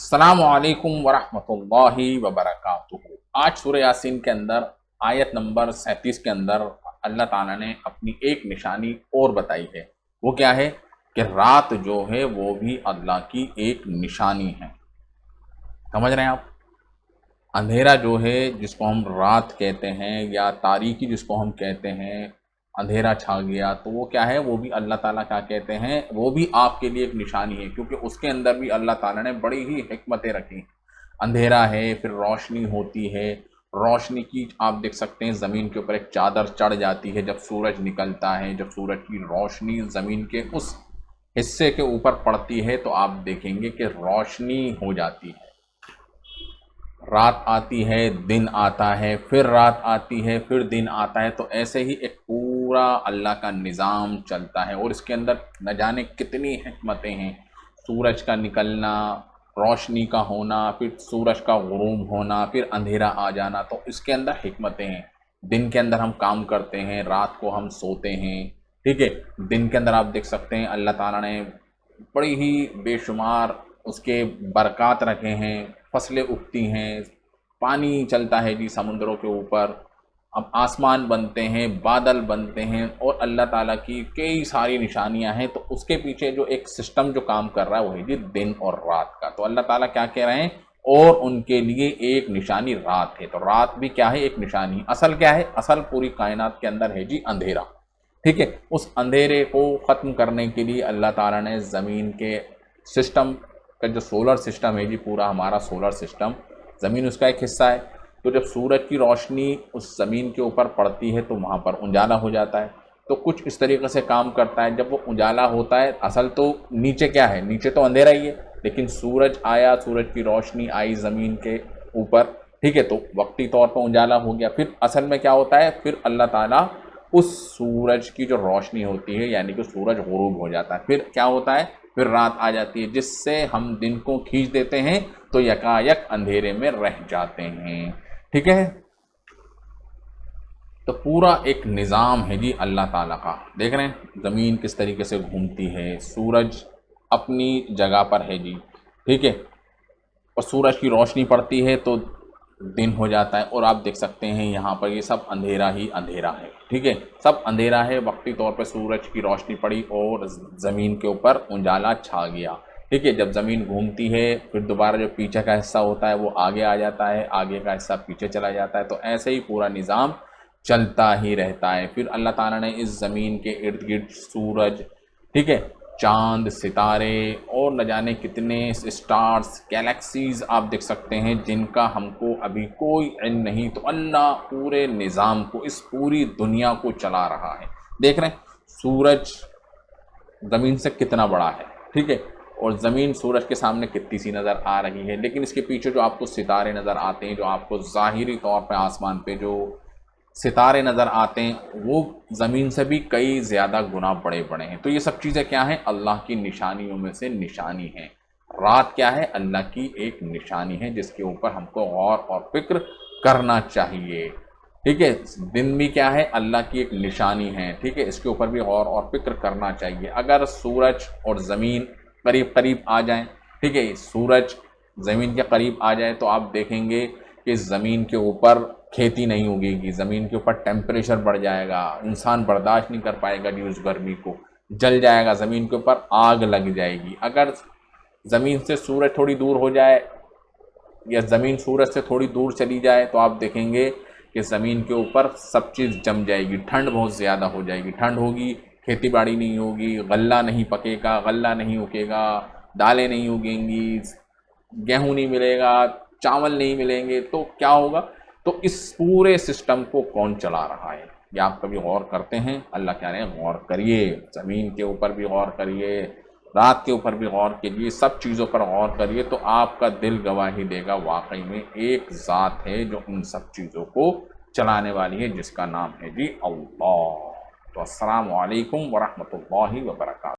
अस्सलामु अलैकुम वरहमतुल्लाहि वबरकातुहू। आज सूरह यासीन के अंदर आयत नंबर 37 के अंदर अल्लाह ताला ने अपनी एक निशानी और बताई है। वो क्या है कि रात जो है वो भी अल्लाह की एक निशानी है। समझ रहे हैं आप? अंधेरा जो है जिसको हम रात कहते हैं या तारीकी जिसको हम कहते हैं, अंधेरा छा गया, तो वो क्या है, वो भी अल्लाह ताला क्या कहते हैं, वो भी आपके लिए एक निशानी है, क्योंकि उसके अंदर भी अल्लाह ताला ने बड़ी ही हिकमतें रखी। अंधेरा है, फिर रोशनी होती है। रोशनी की आप देख सकते हैं ज़मीन के ऊपर एक चादर चढ़ जाती है जब सूरज निकलता है। जब सूरज की रोशनी ज़मीन के उस हिस्से के ऊपर पड़ती है तो आप देखेंगे कि रोशनी हो जाती है। रात आती है, दिन आता है, फिर रात आती है, फिर दिन आता है, तो ऐसे ही एक पूरा अल्लाह का निज़ाम चलता है और इसके अंदर न जाने कितनी हिकमतें हैं। सूरज का निकलना, रोशनी का होना, फिर सूरज का गुरूब होना, फिर अंधेरा आ जाना, तो इसके अंदर हिकमतें हैं। दिन के अंदर हम काम करते हैं, रात को हम सोते हैं, ठीक है। दिन के अंदर आप देख सकते हैं अल्लाह ताला ने बड़ी ही बेशुमार उसके बरक़ात रखे हैं। फसलें उगती हैं, पानी चलता है जी समुद्रों के ऊपर, अब आसमान बनते हैं, बादल बनते हैं और अल्लाह ताला की कई सारी निशानियां हैं। तो उसके पीछे जो एक सिस्टम जो काम कर रहा है वो है जी दिन और रात का। तो अल्लाह ताला क्या कह रहे हैं, और उनके लिए एक निशानी रात है। तो रात भी क्या है, एक निशानी। असल क्या है, असल पूरी कायनात के अंदर है जी अंधेरा, ठीक है। उस अंधेरे को ख़त्म करने के लिए अल्लाह ताला ने ज़मीन के सिस्टम का जो सोलर सिस्टम है जी, पूरा हमारा सोलर सिस्टम, ज़मीन उसका एक हिस्सा है। तो जब सूरज की रोशनी उस ज़मीन के ऊपर पड़ती है तो वहाँ पर उजाला हो जाता है। तो कुछ इस तरीके से काम करता है। जब वो उजाला होता है, असल तो नीचे क्या है, नीचे तो अंधेरा ही है, लेकिन सूरज आया, सूरज की रोशनी आई ज़मीन के ऊपर, ठीक है, तो वक्ती तौर पर उजाला हो गया। फिर असल में क्या होता है, फिर अल्लाह ताला उस सूरज की जो रोशनी होती है, यानी कि सूरज गुरूब हो जाता है, फिर क्या होता है, फिर रात आ जाती है, जिससे हम दिन को खींच देते हैं तो यकायक अंधेरे में रह जाते हैं, ठीक है। तो पूरा एक निज़ाम है जी अल्लाह ताला का। देख रहे हैं ज़मीन किस तरीके से घूमती है, सूरज अपनी जगह पर है जी, ठीक है, और सूरज की रोशनी पड़ती है तो दिन हो जाता है। और आप देख सकते हैं यहाँ पर ये सब अंधेरा ही अंधेरा है, ठीक है, सब अंधेरा है। वक्ती तौर पर सूरज की रोशनी पड़ी और ज़मीन के ऊपर उजाला छा गया, ठीक है। जब ज़मीन घूमती है फिर दोबारा जो पीछे का हिस्सा होता है वो आगे आ जाता है, आगे का हिस्सा पीछे चला जाता है। तो ऐसे ही पूरा निज़ाम चलता ही रहता है। फिर अल्लाह ताला ने इस ज़मीन के इर्द गिर्द सूरज, ठीक है, चांद, सितारे और न जाने कितने स्टार्स, गैलेक्सीज आप देख सकते हैं जिनका हमको अभी कोई इल्म नहीं। तो अल्लाह पूरे निज़ाम को, इस पूरी दुनिया को चला रहा है। देख रहे हैं सूरज ज़मीन से कितना बड़ा है, ठीक है, और ज़मीन सूरज के सामने कितनी सी नज़र आ रही है, लेकिन इसके पीछे जो आपको सितारे नज़र आते हैं, जो आपको ज़ाहिरी तौर पे आसमान पे जो सितारे नज़र आते हैं, वो ज़मीन से भी कई ज़्यादा गुना बड़े बड़े हैं। तो ये सब चीज़ें क्या हैं, अल्लाह की निशानियों में से निशानी हैं। रात क्या है, अल्लाह की एक निशानी है जिसके ऊपर हमको गौर और फिक्र करना चाहिए, ठीक है। दिन भी क्या है, अल्लाह की एक निशानी है, ठीक है, इसके ऊपर भी गौर और फिक्र करना चाहिए। अगर सूरज और ज़मीन करीब करीब आ जाएं, ठीक है, सूरज ज़मीन के करीब आ जाए तो आप देखेंगे कि ज़मीन के ऊपर खेती नहीं उगेगी, ज़मीन के ऊपर टेम्परेचर बढ़ जाएगा, इंसान बर्दाश्त नहीं कर पाएगा जी उस गर्मी को, जल जाएगा, ज़मीन के ऊपर आग लग जाएगी। अगर ज़मीन से सूरज थोड़ी दूर हो जाए या ज़मीन सूरज से थोड़ी दूर चली जाए तो आप देखेंगे कि ज़मीन के ऊपर सब चीज़ जम जाएगी, ठंड बहुत ज़्यादा हो जाएगी। ठंड होगी, खेती बाड़ी नहीं होगी, गल्ला नहीं पकेगा, गल्ला नहीं उगेगा, दालें नहीं उगेंगी, गेहूँ नहीं मिलेगा, चावल नहीं मिलेंगे, तो क्या होगा। तो इस पूरे सिस्टम को कौन चला रहा है, ये आप कभी गौर करते हैं? अल्लाह कह रहे हैं गौर करिए, ज़मीन के ऊपर भी गौर करिए, रात के ऊपर भी गौर कीजिए, सब चीज़ों पर गौर करिए, तो आपका दिल गवाही देगा वाकई में एक ज़ात है जो इन सब चीज़ों को चलाने वाली है, जिसका नाम है जी अल्लाह। तो अस्सलामु अलैकुम वरहमतुल्लाहि वबरकातुहू।